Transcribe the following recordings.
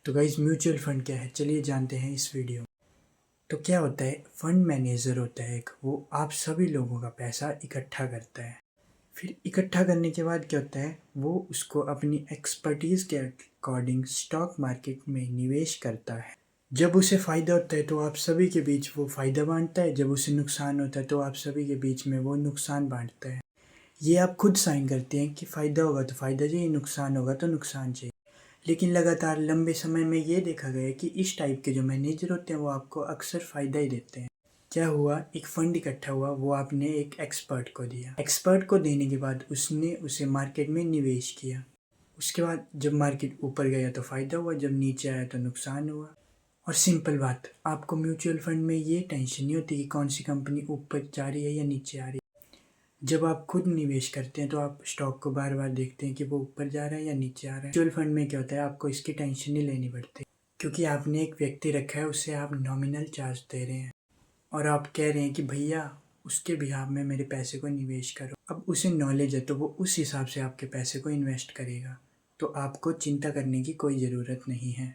तो guys mutual fund क्या है, चलिए जानते हैं इस वीडियो में। तो क्या होता है, फंड मैनेजर होता है एक, वो आप सभी लोगों का पैसा इकट्ठा करता है। फिर इकट्ठा करने के बाद क्या होता है, वो उसको अपनी एक्सपर्टीज़ के अकॉर्डिंग स्टॉक मार्केट में निवेश करता है। जब उसे फ़ायदा होता है तो आप सभी के बीच वो फ़ायदा बांटता है, जब उसे नुकसान होता है तो आप सभी के बीच में वो नुकसान बांटता है। ये आप खुद साइन करते हैं कि फ़ायदा होगा तो फ़ायदा चाहिए, नुकसान होगा तो नुकसान चाहिए। लेकिन लगातार लंबे समय में ये देखा गया है कि इस टाइप के जो मैनेजर होते हैं वो आपको अक्सर फ़ायदा ही देते हैं। क्या हुआ, एक फंड इकट्ठा हुआ, वो आपने एक एक्सपर्ट को दिया। एक्सपर्ट को देने के बाद उसने उसे मार्केट में निवेश किया। उसके बाद जब मार्केट ऊपर गया तो फ़ायदा हुआ, जब नीचे आया तो नुकसान हुआ। और सिंपल बात, आपको म्यूचुअल फंड में ये टेंशन नहीं होती कि कौन सी कंपनी ऊपर जा रही है या नीचे आ रही है। जब आप खुद निवेश करते हैं तो आप स्टॉक को बार बार देखते हैं कि वो ऊपर जा रहा है या नीचे आ रहा है। म्यूचुअल फंड में क्या होता है, आपको इसकी टेंशन नहीं लेनी पड़ती, क्योंकि आपने एक व्यक्ति रखा है, उससे आप नॉमिनल चार्ज दे रहे हैं और आप कह रहे हैं कि भैया उसके बिहाफ में मेरे पैसे को निवेश करो। अब उसे नॉलेज है तो वो उस हिसाब से आपके पैसे को इन्वेस्ट करेगा, तो आपको चिंता करने की कोई ज़रूरत नहीं है।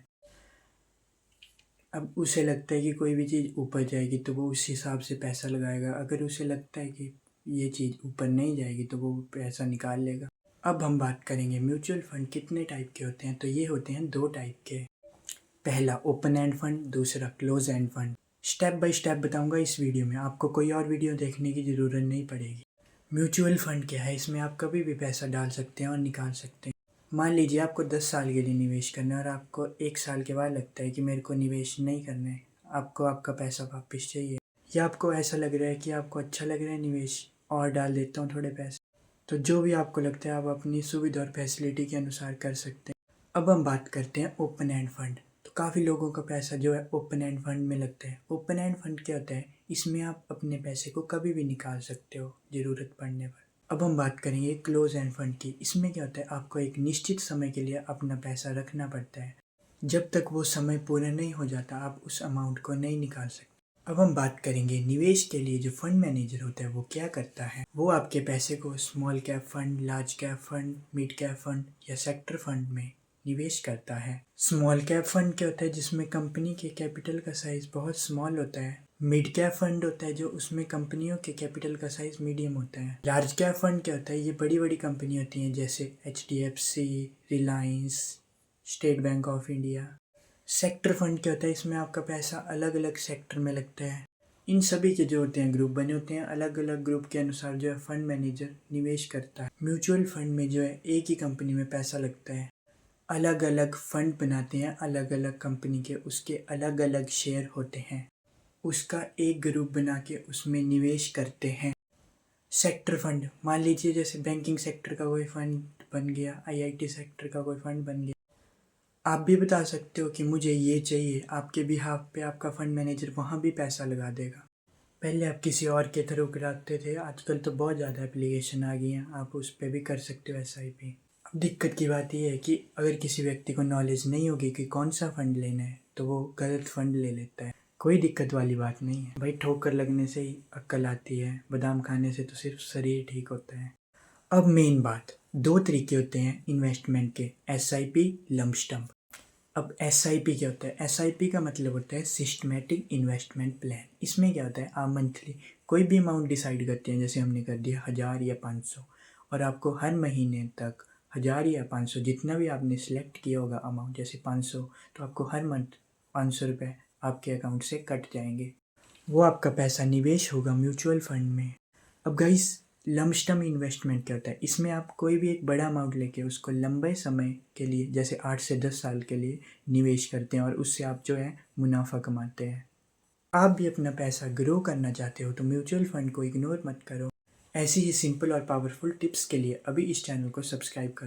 अब उसे लगता है कि कोई भी चीज़ ऊपर जाएगी तो वो उस हिसाब से पैसा लगाएगा, अगर उसे लगता है कि ये चीज़ ऊपर नहीं जाएगी तो वो पैसा निकाल लेगा। अब हम बात करेंगे म्यूचुअल फंड कितने टाइप के होते हैं, तो ये होते हैं 2 टाइप के। पहला ओपन एंड फंड, दूसरा close end fund. Step by step बताऊंगा इस वीडियो में, आपको कोई और वीडियो देखने की ज़रूरत नहीं पड़ेगी। म्यूचुअल फंड क्या है, इसमें आप कभी भी पैसा डाल सकते हैं और निकाल सकते हैं। मान लीजिए आपको 10 साल के लिए निवेश करना है और आपको 1 साल के बाद लगता है कि मेरे को निवेश नहीं करना है, आपको आपका पैसा वापस चाहिए, या आपको ऐसा लग रहा है कि आपको अच्छा लग रहा है निवेश और डाल देता हूँ थोड़े पैसे, तो जो भी आपको लगता है आप अपनी सुविधा और फैसिलिटी के अनुसार कर सकते हैं। अब हम बात करते हैं ओपन एंड फंड। तो काफ़ी लोगों का पैसा जो है ओपन एंड फंड में लगता है। ओपन एंड फंड क्या होता है, इसमें आप अपने पैसे को कभी भी निकाल सकते हो ज़रूरत पड़ने पर। अब हम बात करेंगे क्लोज एंड फंड की। इसमें क्या होता है, आपको एक निश्चित समय के लिए अपना पैसा रखना पड़ता है, जब तक वो समय पूरा नहीं हो जाता आप उस अमाउंट को नहीं निकाल सकते। अब हम बात करेंगे निवेश के लिए जो फंड मैनेजर होता है वो क्या करता है। वो आपके पैसे को small cap fund, large cap fund, mid cap fund या सेक्टर फंड में निवेश करता है। स्मॉल कैप फंड क्या होता है, जिसमें कंपनी के कैपिटल का साइज बहुत स्मॉल होता है। मिड कैप फंड होता है जो उसमें कंपनियों के कैपिटल का साइज मीडियम होता है। लार्ज कैप फंड क्या होता है, ये बड़ी बड़ी कंपनी होती हैं जैसे HDFC, Reliance, state bank of India. Sector fund क्या होता है, इसमें आपका पैसा अलग अलग सेक्टर में लगता है। इन सभी के जो होते हैं ग्रुप बने होते हैं, अलग अलग ग्रुप के अनुसार जो है फंड मैनेजर निवेश करता है। म्यूचुअल फंड में जो है एक ही कंपनी में पैसा लगता है, अलग अलग फंड बनाते हैं अलग अलग कंपनी के, उसके अलग अलग शेयर होते हैं, उसका एक ग्रुप बना के उसमें निवेश करते हैं। सेक्टर फंड, मान लीजिए जैसे बैंकिंग सेक्टर का कोई फंड बन गया, IIT सेक्टर का कोई फंड बन गया, आप भी बता सकते हो कि मुझे ये चाहिए, आपके बिहाफ पे आपका फंड मैनेजर वहाँ भी पैसा लगा देगा। पहले आप किसी और के थ्रू कराते थे, आजकल तो बहुत ज़्यादा एप्लीकेशन आ गई हैं, आप उस पर भी कर सकते हो SIP। अब दिक्कत की बात यह है कि अगर किसी व्यक्ति को नॉलेज नहीं होगी कि कौन सा फ़ंड लेना है तो वो गलत फ़ंड ले लेता है। कोई दिक्कत वाली बात नहीं है भाई, ठोकर लगने से ही अक्ल आती है, बादाम खाने से तो सिर्फ शरीर ठीक होता है। अब मेन बात, 2 तरीके होते हैं इन्वेस्टमेंट के, SIP, लंप सम। अब SIP क्या होता है, SIP का मतलब होता है सिस्टमेटिक इन्वेस्टमेंट प्लान। इसमें क्या होता है, आप मंथली कोई भी अमाउंट डिसाइड करते हैं, जैसे हमने कर दिया 1000 या 500, और आपको हर महीने तक 1000 या 500 जितना भी आपने सिलेक्ट किया होगा अमाउंट, जैसे 500, तो आपको हर मंथ 500 रुपये आपके अकाउंट से कट जाएंगे। वो आपका पैसा निवेश होगा म्यूचुअल फंड में। अब गाइस, लंप सम इन्वेस्टमेंट क्या होता है, इसमें आप कोई भी एक बड़ा अमाउंट लेके उसको लंबे समय के लिए जैसे 8 से 10 साल के लिए निवेश करते हैं और उससे आप जो है मुनाफा कमाते हैं। आप भी अपना पैसा ग्रो करना चाहते हो तो म्यूचुअल फंड को इग्नोर मत करो। ऐसी ही सिंपल और पावरफुल टिप्स के लिए अभी इस चैनल को सब्सक्राइब करो।